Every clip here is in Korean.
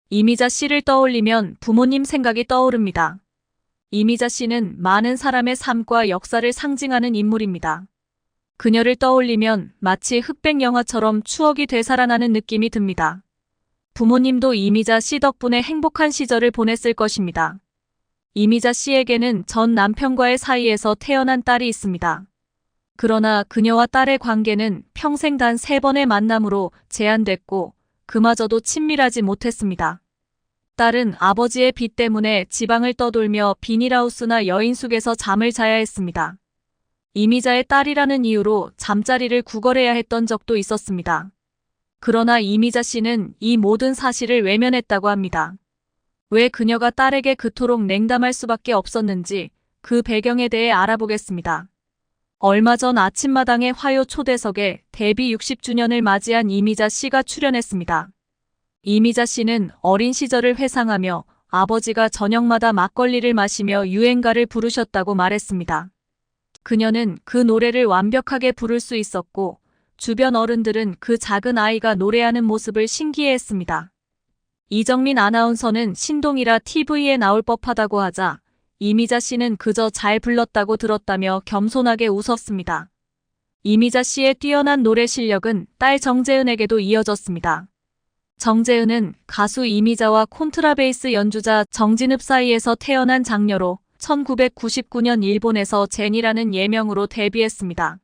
이미자 씨를 떠올리면 부모님 생각이 떠오릅니다. 이미자 씨는 많은 사람의 삶과 역사를 상징하는 인물입니다. 그녀를 떠올리면 마치 흑백 영화처럼 추억이 되살아나는 느낌이 듭니다. 부모님도 이미자 씨 덕분에 행복한 시절을 보냈을 것입니다. 이미자 씨에게는 전 남편과의 사이에서 태어난 딸이 있습니다. 그러나 그녀와 딸의 관계는 평생 단 3번의 만남으로 제한됐고 그마저도 친밀하지 못했습니다. 딸은 아버지의 빚 때문에 지방을 떠돌며 비닐하우스나 여인숙에서 잠을 자야 했습니다. 이미자의 딸이라는 이유로 잠자리를 구걸해야 했던 적도 있었습니다. 그러나 이미자 씨는 이 모든 사실을 외면했다고 합니다. 왜 그녀가 딸에게 그토록 냉담할 수밖에 없었는지 그 배경에 대해 알아보겠습니다. 얼마 전 아침마당의 화요 초대석에 데뷔 60주년을 맞이한 이미자 씨가 출연했습니다. 이미자 씨는 어린 시절을 회상하며 아버지가 저녁마다 막걸리를 마시며 유행가를 부르셨다고 말했습니다. 그녀는 그 노래를 완벽하게 부를 수 있었고 주변 어른들은 그 작은 아이가 노래하는 모습을 신기해했습니다. 이정민 아나운서는 신동이라 TV에 나올 법하다고 하자 이미자 씨는 그저 잘 불렀다고 들었다며 겸손하게 웃었습니다. 이미자 씨의 뛰어난 노래 실력은 딸 정재은에게도 이어졌습니다. 정재은은 가수 이미자와 콘트라베이스 연주자 정진읍 사이에서 태어난 장녀로 1999년 일본에서 제니라는 예명으로 데뷔했습니다.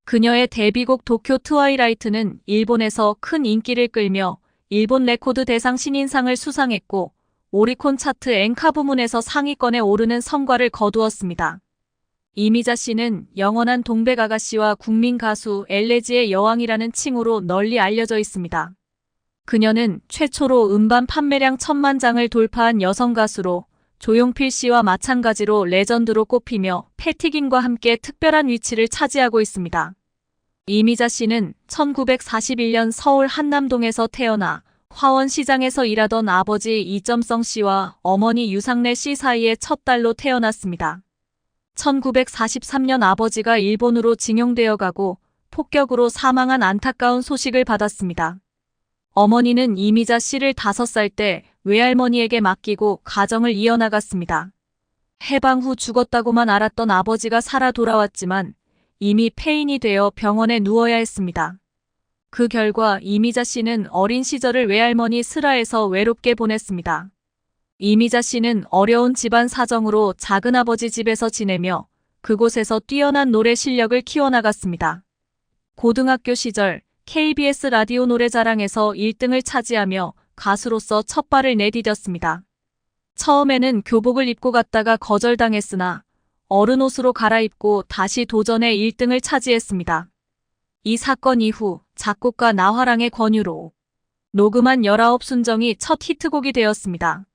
그녀의 데뷔곡 도쿄 트와이라이트는 일본에서 큰 인기를 끌며 일본 레코드 대상 신인상을 수상했고 오리콘 차트 엔카 부문에서 상위권에 오르는 성과를 거두었습니다. 이미자 씨는 영원한 동백 아가씨와 국민 가수 엘레지의 여왕이라는 칭호로 널리 알려져 있습니다. 그녀는 최초로 음반 판매량 1000만 장을 돌파한 여성 가수로 조용필 씨와 마찬가지로 레전드로 꼽히며 패티김과 함께 특별한 위치를 차지하고 있습니다. 이미자 씨는 1941년 서울 한남동에서 태어나 화원시장에서 일하던 아버지 이점성 씨와 어머니 유상래 씨 사이의 첫 딸로 태어났습니다. 1943년 아버지가 일본으로 징용되어 가고 폭격으로 사망한 안타까운 소식을 받았습니다. 어머니는 이미자 씨를 5살 때 외할머니에게 맡기고 가정을 이어나갔습니다. 해방 후 죽었다고만 알았던 아버지가 살아 돌아왔지만 이미 폐인이 되어 병원에 누워야 했습니다. 그 결과 이미자 씨는 어린 시절을 외할머니 슬하에서 외롭게 보냈습니다. 이미자 씨는 어려운 집안 사정으로 작은아버지 집에서 지내며 그곳에서 뛰어난 노래 실력을 키워나갔습니다. 고등학교 시절 KBS 라디오 노래자랑에서 1등을 차지하며 가수로서 첫 발을 내디뎠습니다. 처음에는 교복을 입고 갔다가 거절당했으나 어른 옷으로 갈아입고 다시 도전해 1등을 차지했습니다. 이 사건 이후 작곡가 나화랑의 권유로 녹음한 19순정이 첫 히트곡이 되었습니다.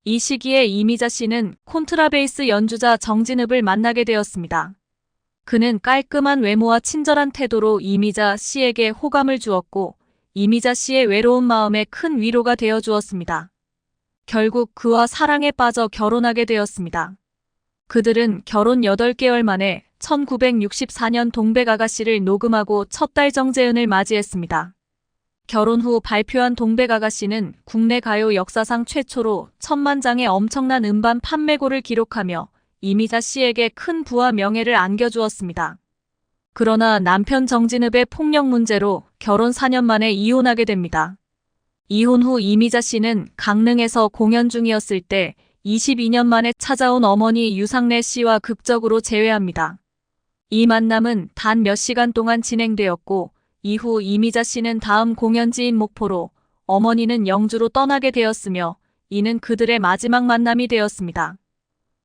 이 시기에 이미자 씨는 콘트라베이스 연주자 정진읍을 만나게 되었습니다. 그는 깔끔한 외모와 친절한 태도로 이미자 씨에게 호감을 주었고 이미자 씨의 외로운 마음에 큰 위로가 되어 주었습니다. 결국 그와 사랑에 빠져 결혼하게 되었습니다. 그들은 결혼 8개월 만에 1964년 동백아가씨를 녹음하고 첫 딸 정재은을 맞이했습니다. 결혼 후 발표한 동백아가씨는 국내 가요 역사상 최초로 1000만 장의 엄청난 음반 판매고를 기록하며 이미자 씨에게 큰 부와 명예를 안겨주었습니다. 그러나 남편 정진읍의 폭력 문제로 결혼 4년 만에 이혼하게 됩니다. 이혼 후 이미자 씨는 강릉에서 공연 중이었을 때 22년 만에 찾아온 어머니 유상래 씨와 극적으로 재회합니다. 이 만남은 단 몇 시간 동안 진행되었고 이후 이미자 씨는 다음 공연지인 목포로, 어머니는 영주로 떠나게 되었으며 이는 그들의 마지막 만남이 되었습니다.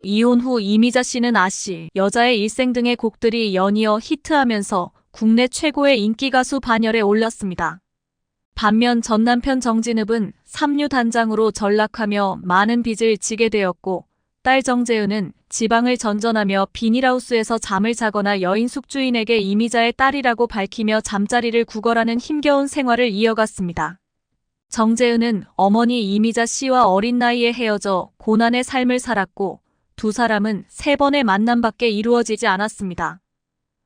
이혼 후 이미자 씨는 아씨, 여자의 일생 등의 곡들이 연이어 히트하면서 국내 최고의 인기 가수 반열에 올랐습니다. 반면 전 남편 정진읍은 삼류 단장으로 전락하며 많은 빚을 지게 되었고 딸 정재은은 지방을 전전하며 비닐하우스에서 잠을 자거나 여인숙 주인에게 이미자의 딸이라고 밝히며 잠자리를 구걸하는 힘겨운 생활을 이어갔습니다. 정재은은 어머니 이미자 씨와 어린 나이에 헤어져 고난의 삶을 살았고 두 사람은 3번의 만남밖에 이루어지지 않았습니다.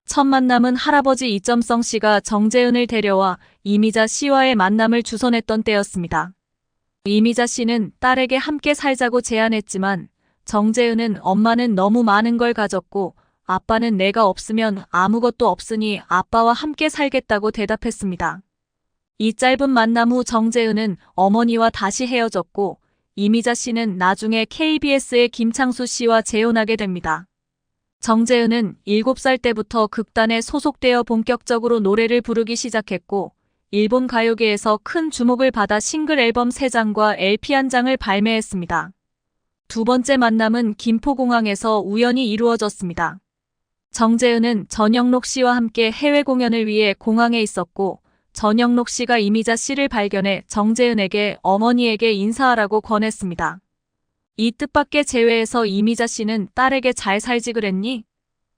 첫 만남은 할아버지 이점성 씨가 정재은을 데려와 이미자 씨와의 만남을 주선했던 때였습니다. 이미자 씨는 딸에게 함께 살자고 제안했지만 정재은은 엄마는 너무 많은 걸 가졌고 아빠는 내가 없으면 아무것도 없으니 아빠와 함께 살겠다고 대답했습니다. 이 짧은 만남 후 정재은은 어머니와 다시 헤어졌고 이미자 씨는 나중에 KBS의 김창수 씨와 재혼하게 됩니다. 정재은은 7살 때부터 극단에 소속되어 본격적으로 노래를 부르기 시작했고 일본 가요계에서 큰 주목을 받아 싱글 앨범 3장과 LP 1장을 발매했습니다. 두 번째 만남은 김포공항에서 우연히 이루어졌습니다. 정재은은 전영록 씨와 함께 해외 공연을 위해 공항에 있었고 전영록 씨가 이미자 씨를 발견해 정재은에게 어머니에게 인사하라고 권했습니다. 이 뜻밖의 재회에서 이미자 씨는 딸에게 잘 살지 그랬니?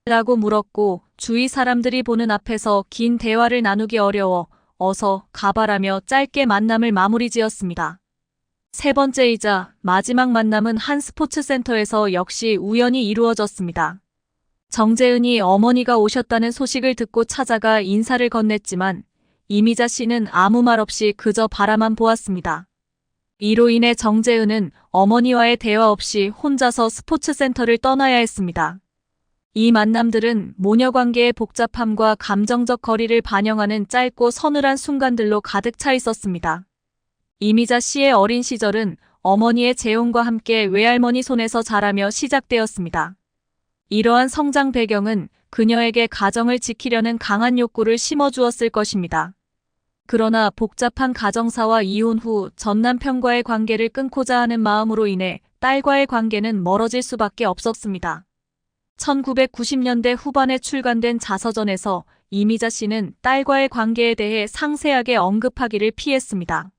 라고 물었고 주위 사람들이 보는 앞에서 긴 대화를 나누기 어려워 어서 가봐라며 짧게 만남을 마무리 지었습니다. 세 번째이자 마지막 만남은 한 스포츠센터에서 역시 우연히 이루어졌습니다. 정재은이 어머니가 오셨다는 소식을 듣고 찾아가 인사를 건넸지만 이미자 씨는 아무 말 없이 그저 바라만 보았습니다. 이로 인해 정재은은 어머니와의 대화 없이 혼자서 스포츠센터를 떠나야 했습니다. 이 만남들은 모녀관계의 복잡함과 감정적 거리를 반영하는 짧고 서늘한 순간들로 가득 차 있었습니다. 이미자 씨의 어린 시절은 어머니의 재혼과 함께 외할머니 손에서 자라며 시작되었습니다. 이러한 성장 배경은 그녀에게 가정을 지키려는 강한 욕구를 심어주었을 것입니다. 그러나 복잡한 가정사와 이혼 후 전 남편과의 관계를 끊고자 하는 마음으로 인해 딸과의 관계는 멀어질 수밖에 없었습니다. 1990년대 후반에 출간된 자서전에서 이미자 씨는 딸과의 관계에 대해 상세하게 언급하기를 피했습니다.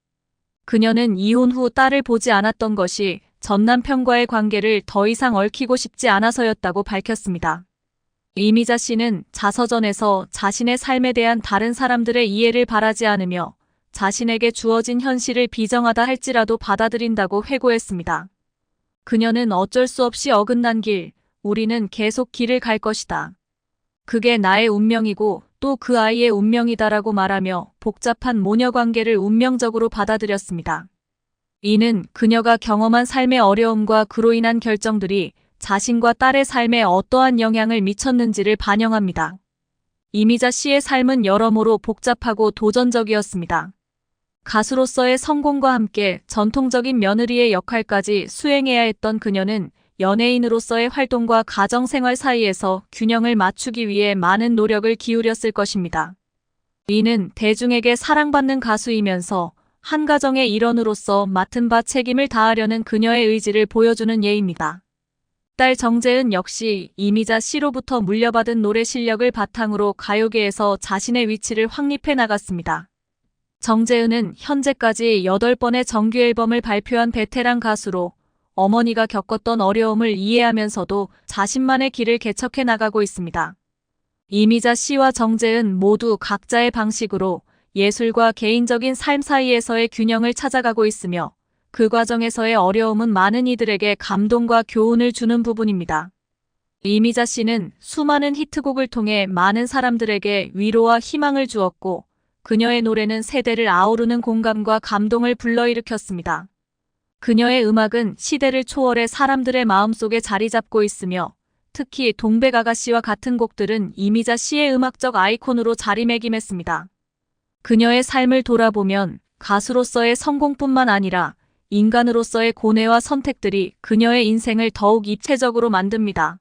그녀는 이혼 후 딸을 보지 않았던 것이 전 남편과의 관계를 더 이상 얽히고 싶지 않아서였다고 밝혔습니다. 이미자 씨는 자서전에서 자신의 삶에 대한 다른 사람들의 이해를 바라지 않으며 자신에게 주어진 현실을 비정하다 할지라도 받아들인다고 회고했습니다. 그녀는 어쩔 수 없이 어긋난 길, 우리는 계속 길을 갈 것이다. 그게 나의 운명이고 또 그 아이의 운명이다라고 말하며 복잡한 모녀 관계를 운명적으로 받아들였습니다. 이는 그녀가 경험한 삶의 어려움과 그로 인한 결정들이 자신과 딸의 삶에 어떠한 영향을 미쳤는지를 반영합니다. 이미자 씨의 삶은 여러모로 복잡하고 도전적이었습니다. 가수로서의 성공과 함께 전통적인 며느리의 역할까지 수행해야 했던 그녀는 연예인으로서의 활동과 가정생활 사이에서 균형을 맞추기 위해 많은 노력을 기울였을 것입니다. 이는 대중에게 사랑받는 가수이면서 한 가정의 일원으로서 맡은 바 책임을 다하려는 그녀의 의지를 보여주는 예입니다. 딸 정재은 역시 이미자 씨로부터 물려받은 노래 실력을 바탕으로 가요계에서 자신의 위치를 확립해 나갔습니다. 정재은은 현재까지 8번의 정규 앨범을 발표한 베테랑 가수로 어머니가 겪었던 어려움을 이해하면서도 자신만의 길을 개척해 나가고 있습니다. 이미자 씨와 정재은 모두 각자의 방식으로 예술과 개인적인 삶 사이에서의 균형을 찾아가고 있으며 그 과정에서의 어려움은 많은 이들에게 감동과 교훈을 주는 부분입니다. 이미자 씨는 수많은 히트곡을 통해 많은 사람들에게 위로와 희망을 주었고 그녀의 노래는 세대를 아우르는 공감과 감동을 불러일으켰습니다. 그녀의 음악은 시대를 초월해 사람들의 마음속에 자리 잡고 있으며 특히 동백아가씨와 같은 곡들은 이미자 씨의 음악적 아이콘으로 자리매김했습니다. 그녀의 삶을 돌아보면 가수로서의 성공뿐만 아니라 인간으로서의 고뇌와 선택들이 그녀의 인생을 더욱 입체적으로 만듭니다.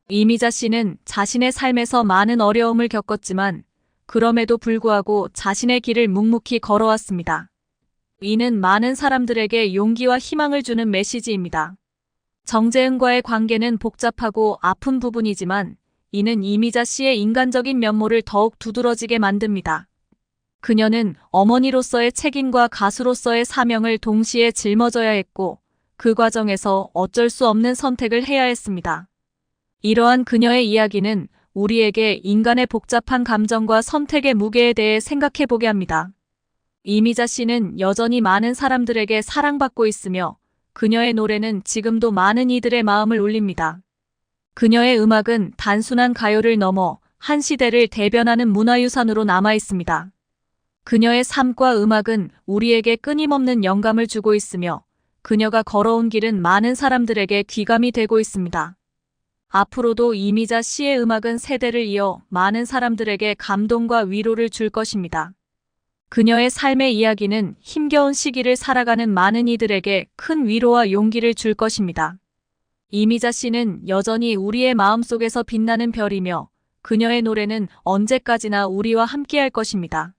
이미자 씨는 자신의 삶에서 많은 어려움을 겪었지만 그럼에도 불구하고 자신의 길을 묵묵히 걸어왔습니다. 이는 많은 사람들에게 용기와 희망을 주는 메시지입니다. 정재은과의 관계는 복잡하고 아픈 부분이지만 이는 이미자 씨의 인간적인 면모를 더욱 두드러지게 만듭니다. 그녀는 어머니로서의 책임과 가수로서의 사명을 동시에 짊어져야 했고 그 과정에서 어쩔 수 없는 선택을 해야 했습니다. 이러한 그녀의 이야기는 우리에게 인간의 복잡한 감정과 선택의 무게에 대해 생각해보게 합니다. 이미자 씨는 여전히 많은 사람들에게 사랑받고 있으며 그녀의 노래는 지금도 많은 이들의 마음을 울립니다. 그녀의 음악은 단순한 가요를 넘어 한 시대를 대변하는 문화유산으로 남아 있습니다. 그녀의 삶과 음악은 우리에게 끊임없는 영감을 주고 있으며 그녀가 걸어온 길은 많은 사람들에게 귀감이 되고 있습니다. 앞으로도 이미자 씨의 음악은 세대를 이어 많은 사람들에게 감동과 위로를 줄 것입니다. 그녀의 삶의 이야기는 힘겨운 시기를 살아가는 많은 이들에게 큰 위로와 용기를 줄 것입니다. 이미자 씨는 여전히 우리의 마음속에서 빛나는 별이며 그녀의 노래는 언제까지나 우리와 함께할 것입니다.